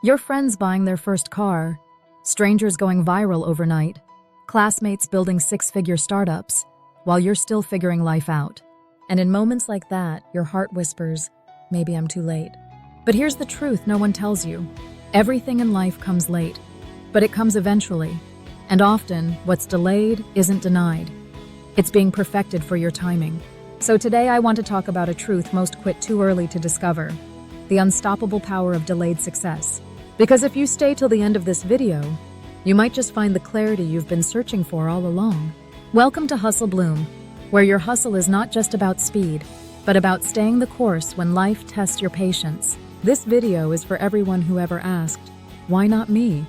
Your friends buying their first car, strangers going viral overnight, classmates building six-figure startups, while you're still figuring life out. And in moments like that, your heart whispers, maybe I'm too late. But here's the truth no one tells you. Everything in life comes late, but it comes eventually. And often, what's delayed isn't denied. It's being perfected for your timing. So today I want to talk about a truth most quit too early to discover: the unstoppable power of delayed success. Because if you stay till the end of this video, you might just find the clarity you've been searching for all along. Welcome to Hustle Bloom, where your hustle is not just about speed, but about staying the course when life tests your patience. This video is for everyone who ever asked, why not me?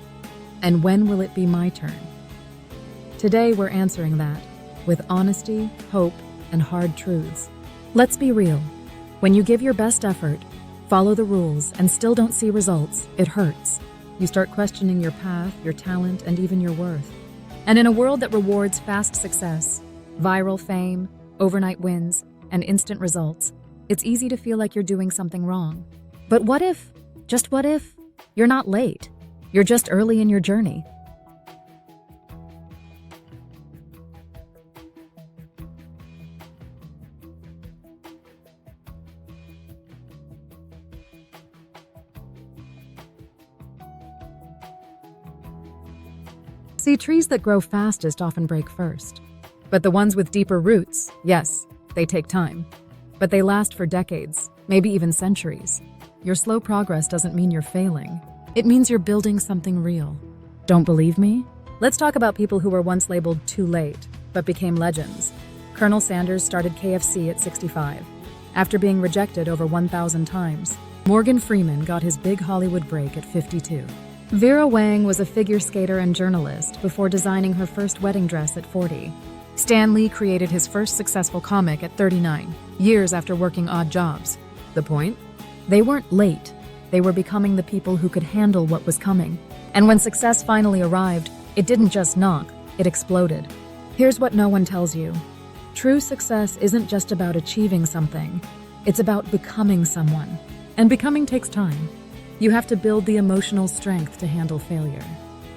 And when will it be my turn? Today we're answering that, with honesty, hope, and hard truths. Let's be real. When you give your best effort, follow the rules, and still don't see results, it hurts. You start questioning your path, your talent, and even your worth. And in a world that rewards fast success, viral fame, overnight wins, and instant results, it's easy to feel like you're doing something wrong. But what if, just what if, you're not late? You're just early in your journey. See, trees that grow fastest often break first. But the ones with deeper roots, yes, they take time. But they last for decades, maybe even centuries. Your slow progress doesn't mean you're failing. It means you're building something real. Don't believe me? Let's talk about people who were once labeled too late, but became legends. Colonel Sanders started KFC at 65. After being rejected over 1,000 times, Morgan Freeman got his big Hollywood break at 52. Vera Wang was a figure skater and journalist before designing her first wedding dress at 40. Stan Lee created his first successful comic at 39, years after working odd jobs. The point? They weren't late. They were becoming the people who could handle what was coming. And when success finally arrived, it didn't just knock, it exploded. Here's what no one tells you. True success isn't just about achieving something. It's about becoming someone. And becoming takes time. You have to build the emotional strength to handle failure.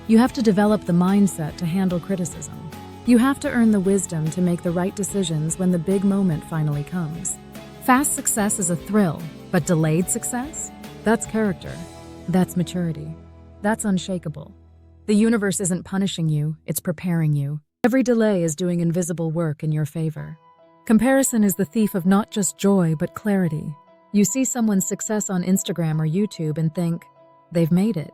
You have to develop the mindset to handle criticism. You have to earn the wisdom to make the right decisions when the big moment finally comes. Fast success is a thrill, but delayed success? That's character. That's maturity. That's unshakable. The universe isn't punishing you, it's preparing you. Every delay is doing invisible work in your favor. Comparison is the thief of not just joy, but clarity. You see someone's success on Instagram or YouTube and think, they've made it.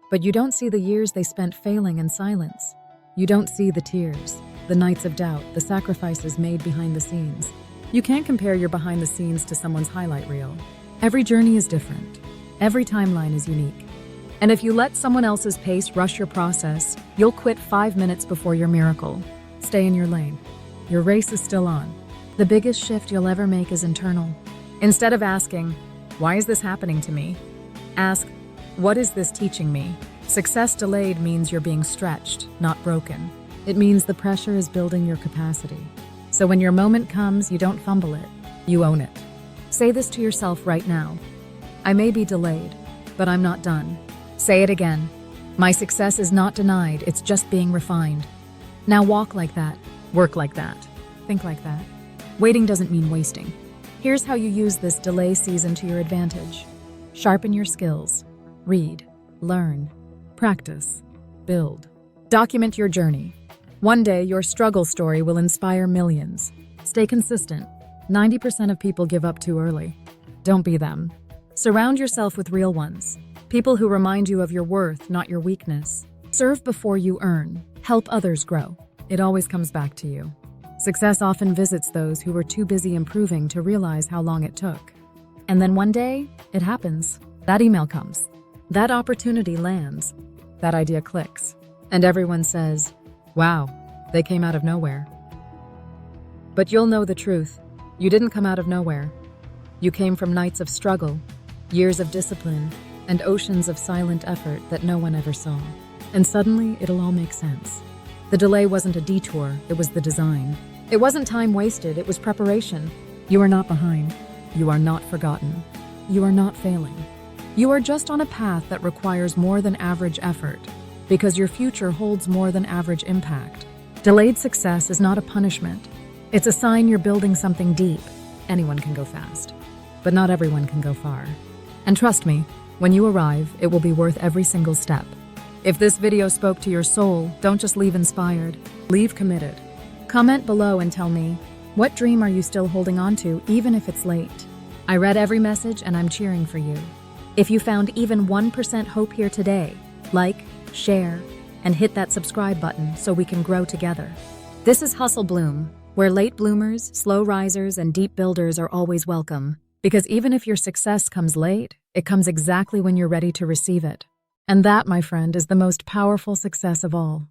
But you don't see the years they spent failing in silence. You don't see the tears, the nights of doubt, the sacrifices made behind the scenes. You can't compare your behind the scenes to someone's highlight reel. Every journey is different. Every timeline is unique. And if you let someone else's pace rush your process, you'll quit 5 minutes before your miracle. Stay in your lane. Your race is still on. The biggest shift you'll ever make is internal. Instead of asking, why is this happening to me? Ask, what is this teaching me? Success delayed means you're being stretched, not broken. It means the pressure is building your capacity. So when your moment comes, you don't fumble it, you own it. Say this to yourself right now. I may be delayed, but I'm not done. Say it again. My success is not denied, it's just being refined. Now walk like that, work like that, think like that. Waiting doesn't mean wasting. Here's how you use this delay season to your advantage. Sharpen your skills. Read, learn, practice, build. Document your journey. One day, your struggle story will inspire millions. Stay consistent. 90% of people give up too early. Don't be them. Surround yourself with real ones. People who remind you of your worth, not your weakness. Serve before you earn. Help others grow. It always comes back to you. Success often visits those who were too busy improving to realize how long it took. And then one day, it happens. That email comes. That opportunity lands. That idea clicks. And everyone says, wow, they came out of nowhere. But you'll know the truth. You didn't come out of nowhere. You came from nights of struggle, years of discipline, and oceans of silent effort that no one ever saw. And suddenly, it'll all make sense. The delay wasn't a detour, it was the design. It wasn't time wasted, it was preparation. You are not behind. You are not forgotten. You are not failing. You are just on a path that requires more than average effort, because your future holds more than average impact. Delayed success is not a punishment. It's a sign you're building something deep. Anyone can go fast, but not everyone can go far. And trust me, when you arrive, it will be worth every single step. If this video spoke to your soul, don't just leave inspired, leave committed. Comment below and tell me, what dream are you still holding on to, even if it's late? I read every message and I'm cheering for you. If you found even 1% hope here today, like, share, and hit that subscribe button so we can grow together. This is Hustle Bloom, where late bloomers, slow risers, and deep builders are always welcome. Because even if your success comes late, it comes exactly when you're ready to receive it. And that, my friend, is the most powerful success of all.